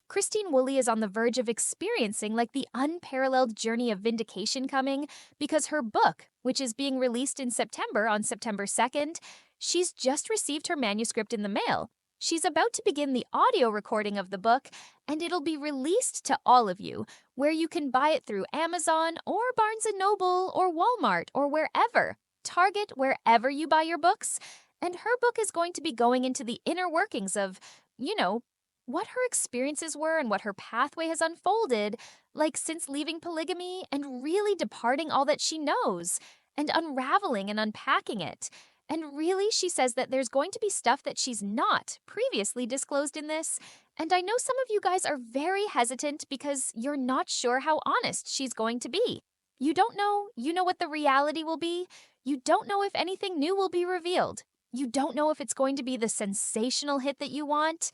Christine Woolley is on the verge of experiencing like the unparalleled journey of vindication coming because her book, which is being released in September on September 2nd, she's just received her manuscript in the mail. She's about to begin the audio recording of the book, and it'll be released to all of you, where you can buy it through Amazon or Barnes& Noble or Walmart or wherever. Target, wherever you buy your books. And her book is going to be going into the inner workings of, what her experiences were and what her pathway has unfolded, like since leaving polygamy and really departing all that she knows and unraveling and unpacking it. And really, she says that there's going to be stuff that she's not previously disclosed in this. And I know some of you guys are very hesitant because you're not sure how honest she's going to be. You don't know, what the reality will be. You don't know if anything new will be revealed. You don't know if it's going to be the sensational hit that you want.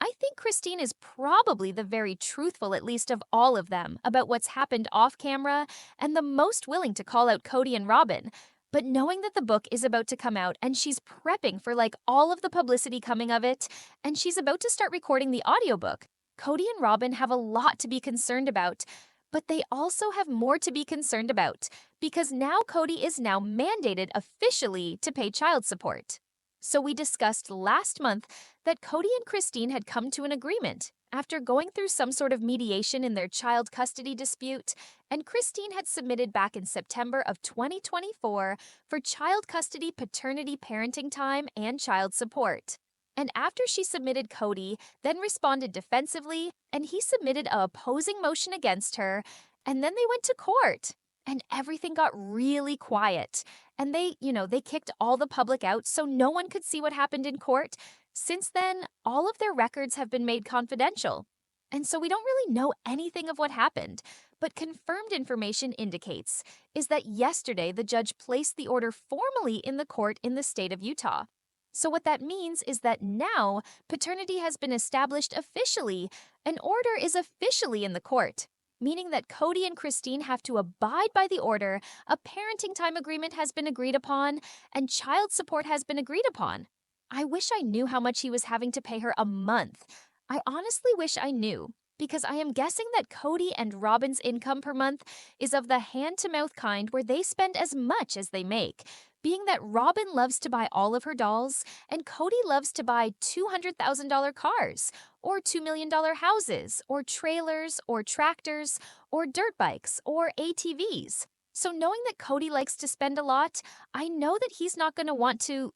I think Christine is probably the very truthful, at least of all of them, about what's happened off camera and the most willing to call out Kody and Robin. But knowing that the book is about to come out and she's prepping for like all of the publicity coming of it, and she's about to start recording the audiobook, Kody and Robin have a lot to be concerned about. But they also have more to be concerned about because now Kody is now mandated officially to pay child support. So we discussed last month that Kody and Christine had come to an agreement after going through some sort of mediation in their child custody dispute, and Christine had submitted back in September of 2024 for child custody, paternity, parenting time, and child support. And after she submitted, Kody then responded defensively, and he submitted a opposing motion against her, and then they went to court. And everything got really quiet. And they kicked all the public out so no one could see what happened in court. Since then, all of their records have been made confidential. And so we don't really know anything of what happened. But confirmed information indicates is that yesterday the judge placed the order formally in the court in the state of Utah. So what that means is that now paternity has been established officially. An order is officially in the court, meaning that Kody and Christine have to abide by the order, a parenting time agreement has been agreed upon, and child support has been agreed upon. I wish I knew how much he was having to pay her a month. I honestly wish I knew, because I am guessing that Kody and Robin's income per month is of the hand-to-mouth kind where they spend as much as they make, being that Robin loves to buy all of her dolls, and Kody loves to buy $200,000 cars, or $2 million houses, or trailers, or tractors, or dirt bikes, or ATVs. So knowing that Kody likes to spend a lot, I know that he's not going to want to,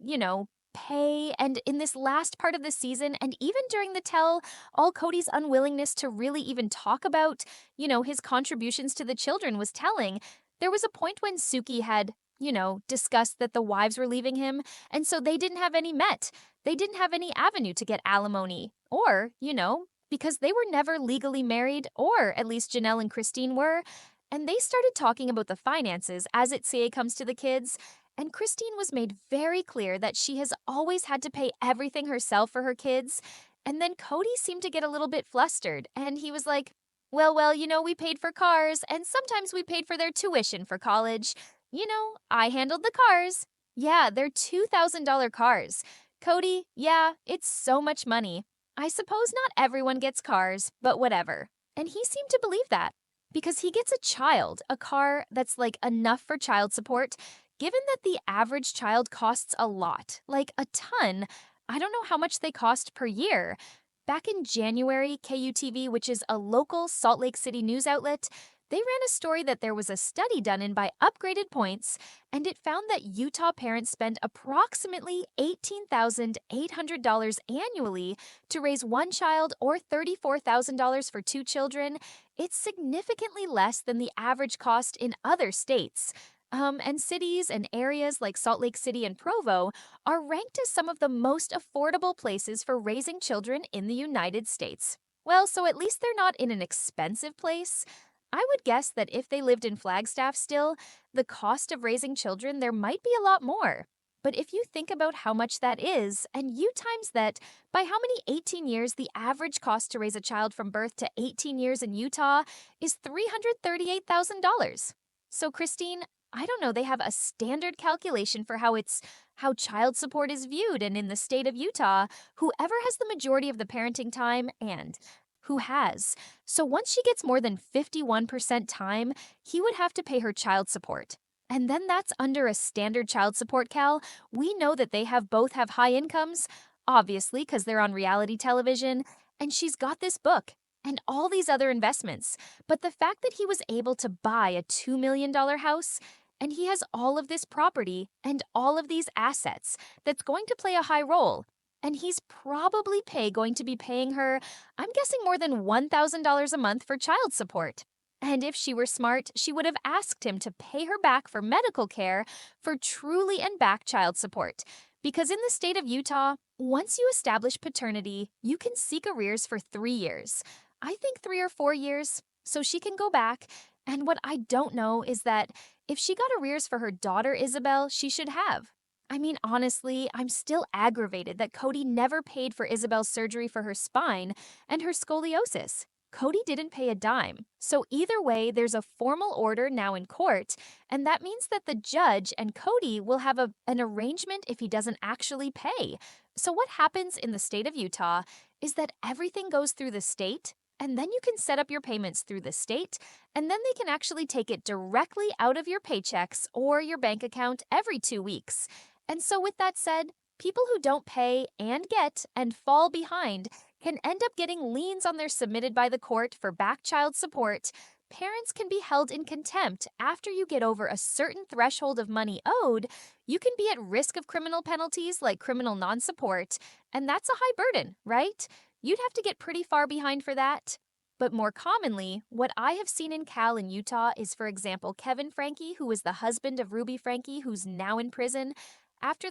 pay. And in this last part of the season, and even during the tell, all Kody's unwillingness to really even talk about, his contributions to the children was telling. There was a point when Suki had discussed that the wives were leaving him, and so they didn't have any met. They didn't have any avenue to get alimony, or, because they were never legally married, or at least Janelle and Christine were, and they started talking about the finances as it comes to the kids, and Christine was made very clear that she has always had to pay everything herself for her kids, and then Kody seemed to get a little bit flustered, and he was like, well, we paid for cars, and sometimes we paid for their tuition for college. I handled the cars. Yeah, they're $2,000 cars. Kody, yeah, it's so much money. I suppose not everyone gets cars, but whatever. And he seemed to believe that because he gets a car that's like enough for child support, given that the average child costs a lot, like a ton. I don't know how much they cost per year. Back in January, KUTV, which is a local Salt Lake City news outlet, they ran a story that there was a study done in by Upgraded Points, and it found that Utah parents spend approximately $18,800 annually to raise one child or $34,000 for two children. It's significantly less than the average cost in other states. And cities and areas like Salt Lake City and Provo are ranked as some of the most affordable places for raising children in the United States. Well, so at least they're not in an expensive place. I would guess that if they lived in Flagstaff still, the cost of raising children there might be a lot more. But if you think about how much that is, and you times that by how many 18 years the average cost to raise a child from birth to 18 years in Utah is $338,000. So Christine, I don't know, they have a standard calculation for how child support is viewed, and in the state of Utah, whoever has the majority of the parenting time and who has. So once she gets more than 51% time, he would have to pay her child support. And then that's under a standard child support, Cal. We know that they both have high incomes, obviously, because they're on reality television, and she's got this book and all these other investments. But the fact that he was able to buy a $2 million house, and he has all of this property and all of these assets, that's going to play a high role. And he's probably going to be paying her, I'm guessing, more than $1,000 a month for child support. And if she were smart, she would have asked him to pay her back for medical care for truly and back child support. Because in the state of Utah, once you establish paternity, you can seek arrears for 3 years. I think 3 or 4 years, so she can go back. And what I don't know is that if she got arrears for her daughter Isabel, she should have. I mean, honestly, I'm still aggravated that Kody never paid for Isabel's surgery for her spine and her scoliosis. Kody didn't pay a dime. So either way, there's a formal order now in court, and that means that the judge and Kody will have an arrangement if he doesn't actually pay. So what happens in the state of Utah is that everything goes through the state, and then you can set up your payments through the state, and then they can actually take it directly out of your paychecks or your bank account every 2 weeks. And so with that said, people who don't pay and get and fall behind can end up getting liens on their submitted by the court for back child support. Parents can be held in contempt after you get over a certain threshold of money owed. You can be at risk of criminal penalties like criminal non-support, and that's a high burden, right? You'd have to get pretty far behind for that. But more commonly, what I have seen in Cal in Utah is, for example, Kevin Franke, who was the husband of Ruby Franke, who's now in prison. After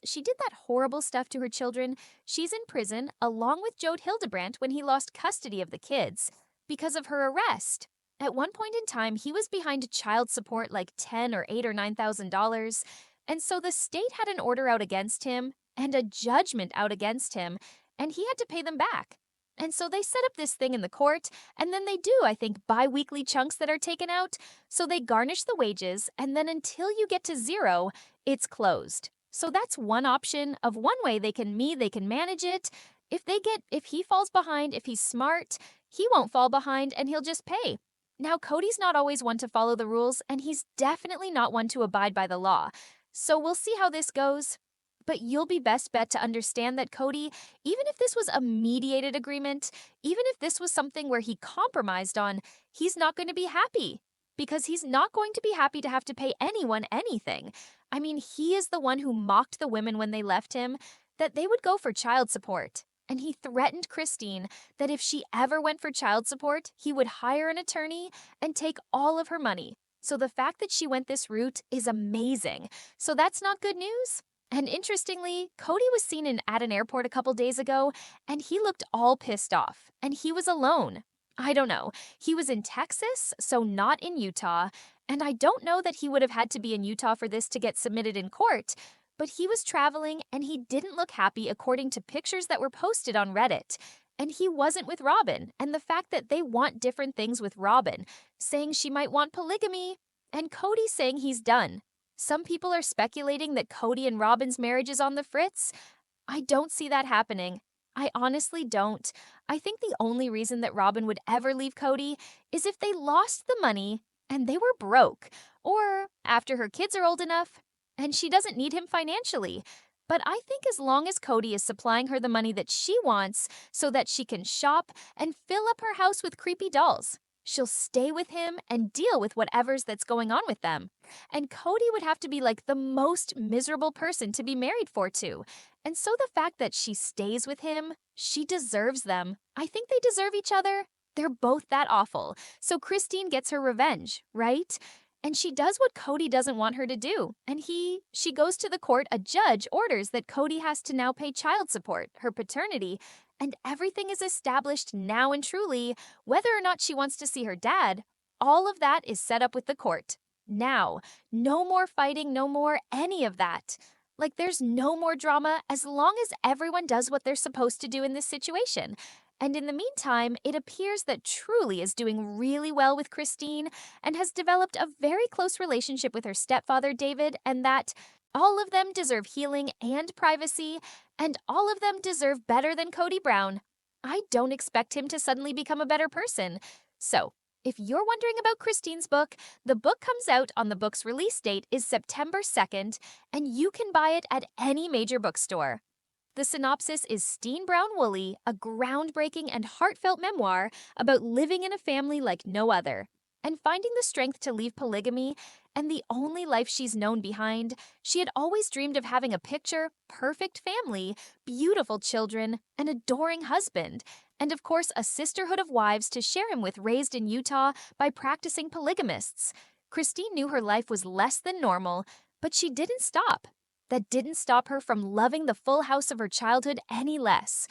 she did that horrible stuff to her children, she's in prison along with Jode Hildebrandt when he lost custody of the kids because of her arrest. At one point in time, he was behind child support like $10 or $8 or $9,000, and so the state had an order out against him and a judgment out against him, and he had to pay them back. And so they set up this thing in the court, and then they do, I think, bi-weekly chunks that are taken out. So they garnish the wages, and then until you get to zero, it's closed. So that's one option of one way they can manage it. If he falls behind, if he's smart, he won't fall behind and he'll just pay. Now, Kody's not always one to follow the rules, and he's definitely not one to abide by the law. So we'll see how this goes. But you'll be best bet to understand that Kody, even if this was a mediated agreement, even if this was something where he compromised on, he's not going to be happy. Because he's not going to be happy to have to pay anyone anything. I mean, he is the one who mocked the women when they left him, that they would go for child support. And he threatened Christine that if she ever went for child support, he would hire an attorney and take all of her money. So the fact that she went this route is amazing. So that's not good news. And interestingly, Kody was seen at an airport a couple days ago, and he looked all pissed off, and he was alone. I don't know. He was in Texas, so not in Utah, and I don't know that he would have had to be in Utah for this to get submitted in court, but he was traveling, and he didn't look happy according to pictures that were posted on Reddit. And he wasn't with Robyn, and the fact that they want different things with Robyn, saying she might want polygamy, and Kody saying he's done. Some people are speculating that Kody and Robyn's marriage is on the fritz. I don't see that happening. I honestly don't. I think the only reason that Robyn would ever leave Kody is if they lost the money and they were broke, or after her kids are old enough and she doesn't need him financially. But I think as long as Kody is supplying her the money that she wants so that she can shop and fill up her house with creepy dolls, she'll stay with him and deal with whatever's that's going on with them. And Kody would have to be like the most miserable person to be married for too. And so the fact that she stays with him, she deserves them. I think they deserve each other. They're both that awful. So Christine gets her revenge, right? And she does what Kody doesn't want her to do. And she goes to the court. A judge orders that Kody has to now pay child support, her paternity, and everything is established now and truly. Whether or not she wants to see her dad, all of that is set up with the court. Now, no more fighting, no more any of that. Like, there's no more drama as long as everyone does what they're supposed to do in this situation. And in the meantime, it appears that Truly is doing really well with Christine and has developed a very close relationship with her stepfather, David, and that all of them deserve healing and privacy, and all of them deserve better than Kody Brown. I don't expect him to suddenly become a better person. So, if you're wondering about Christine's book, the book comes out on the book's release date is September 2nd, and you can buy it at any major bookstore. The synopsis is Brown Woolley, a groundbreaking and heartfelt memoir about living in a family like no other. And finding the strength to leave polygamy and the only life she's known behind, she had always dreamed of having a picture perfect family, beautiful children, an adoring husband, and of course, a sisterhood of wives to share him with raised in Utah by practicing polygamists. Christine knew her life was less than normal, but she didn't stop. That didn't stop her from loving the full house of her childhood any less.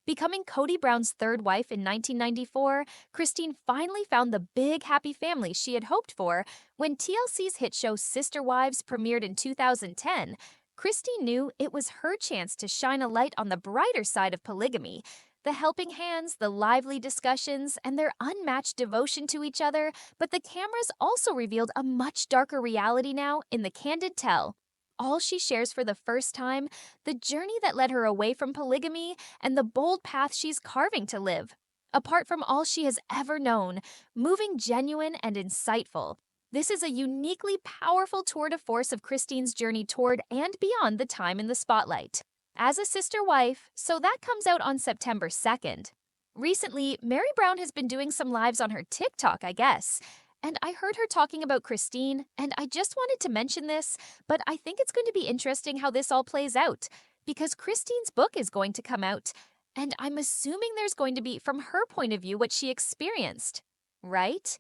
Becoming Kody Brown's third wife in 1994, Christine finally found the big happy family she had hoped for when TLC's hit show Sister Wives premiered in 2010. Christine knew it was her chance to shine a light on the brighter side of polygamy. The helping hands, the lively discussions, and their unmatched devotion to each other, but the cameras also revealed a much darker reality now in the candid tell. All she shares for the first time, the journey that led her away from polygamy and the bold path she's carving to live. Apart from all she has ever known, moving, genuine, and insightful. This is a uniquely powerful tour de force of Christine's journey toward and beyond the time in the spotlight. As a sister wife, so that comes out on September 2nd. Recently, Mary Brown has been doing some lives on her TikTok, I guess. And I heard her talking about Christine, and I just wanted to mention this, but I think it's going to be interesting how this all plays out, because Christine's book is going to come out, and I'm assuming there's going to be, from her point of view, what she experienced, right?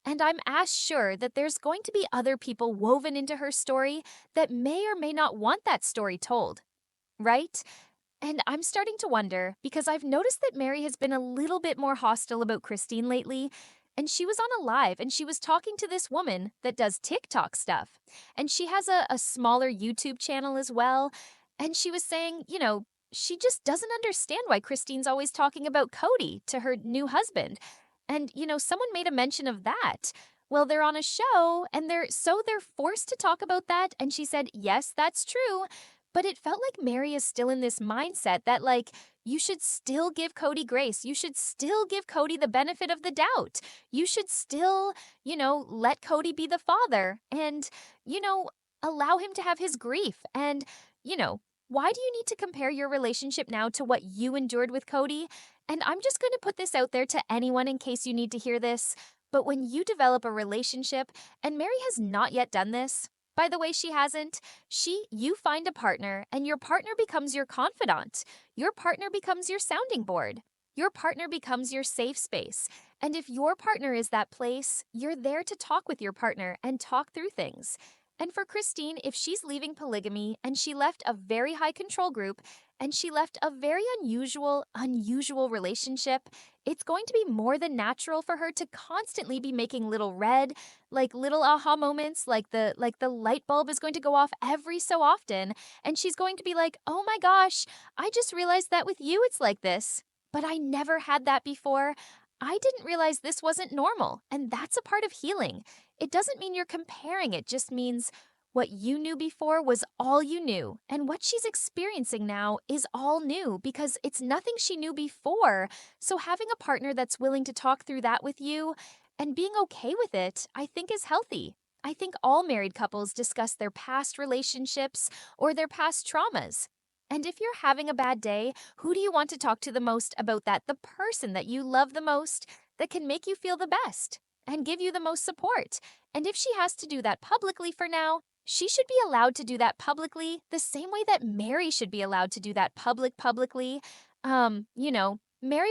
And I'm as sure that there's going to be other people woven into her story that may or may not want that story told, right? And I'm starting to wonder, because I've noticed that Mary has been a little bit more hostile about Christine lately. And she was on a live and she was talking to this woman that does TikTok stuff. And she has a smaller YouTube channel as well. And she was saying, she just doesn't understand why Christine's always talking about Kody to her new husband. And, someone made a mention of that. Well, they're on a show and they're forced to talk about that. And she said, yes, that's true. But it felt like Mary is still in this mindset that, you should still give Kody grace. You should still give Kody the benefit of the doubt. You should still, let Kody be the father and, allow him to have his grief. And, why do you need to compare your relationship now to what you endured with Kody? And I'm just going to put this out there to anyone in case you need to hear this. But when you develop a relationship, and Mary has not yet done this, by the way, she hasn't. You find a partner, and your partner becomes your confidant. Your partner becomes your sounding board. Your partner becomes your safe space. And if your partner is that place, you're there to talk with your partner and talk through things. And for Christine, if she's leaving polygamy and she left a very high control group and she left a very unusual relationship, it's going to be more than natural for her to constantly be making little little aha moments, like the light bulb is going to go off every so often, and she's going to be like, "Oh my gosh, I just realized that with you it's like this, but I never had that before. I didn't realize this wasn't normal." And that's a part of healing. It doesn't mean you're comparing, it just means what you knew before was all you knew, and what she's experiencing now is all new because it's nothing she knew before. So having a partner that's willing to talk through that with you and being okay with it, I think is healthy. I think all married couples discuss their past relationships or their past traumas. And if you're having a bad day, who do you want to talk to the most about that? The person that you love the most that can make you feel the best and give you the most support. And if she has to do that publicly for now, she should be allowed to do that publicly the same way that Mary should be allowed to do that publicly. Mary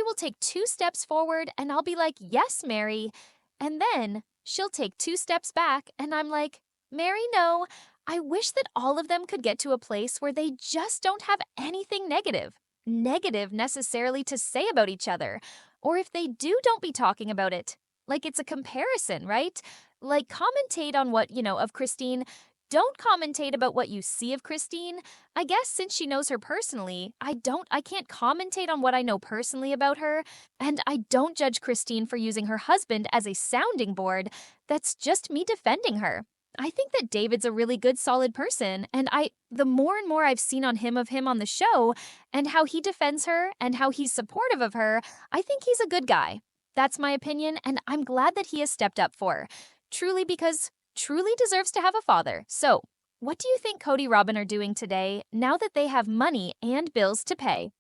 will take 2 steps forward and I'll be like, "Yes, Mary." And then she'll take 2 steps back and I'm like, "Mary, no." I wish that all of them could get to a place where they just don't have anything negative necessarily to say about each other. Or if they do, don't be talking about it. Like it's a comparison, right? Like commentate on what, of Christine. Don't commentate about what you see of Christine. I guess since she knows her personally, I can't commentate on what I know personally about her, and I don't judge Christine for using her husband as a sounding board. That's just me defending her. I think that David's a really good, solid person, and the more and more I've seen of him on the show, and how he defends her and how he's supportive of her, I think he's a good guy. That's my opinion, and I'm glad that he has stepped up for her. Truly, because truly deserves to have a father. So, what do you think Kody Robin are doing today now that they have money and bills to pay?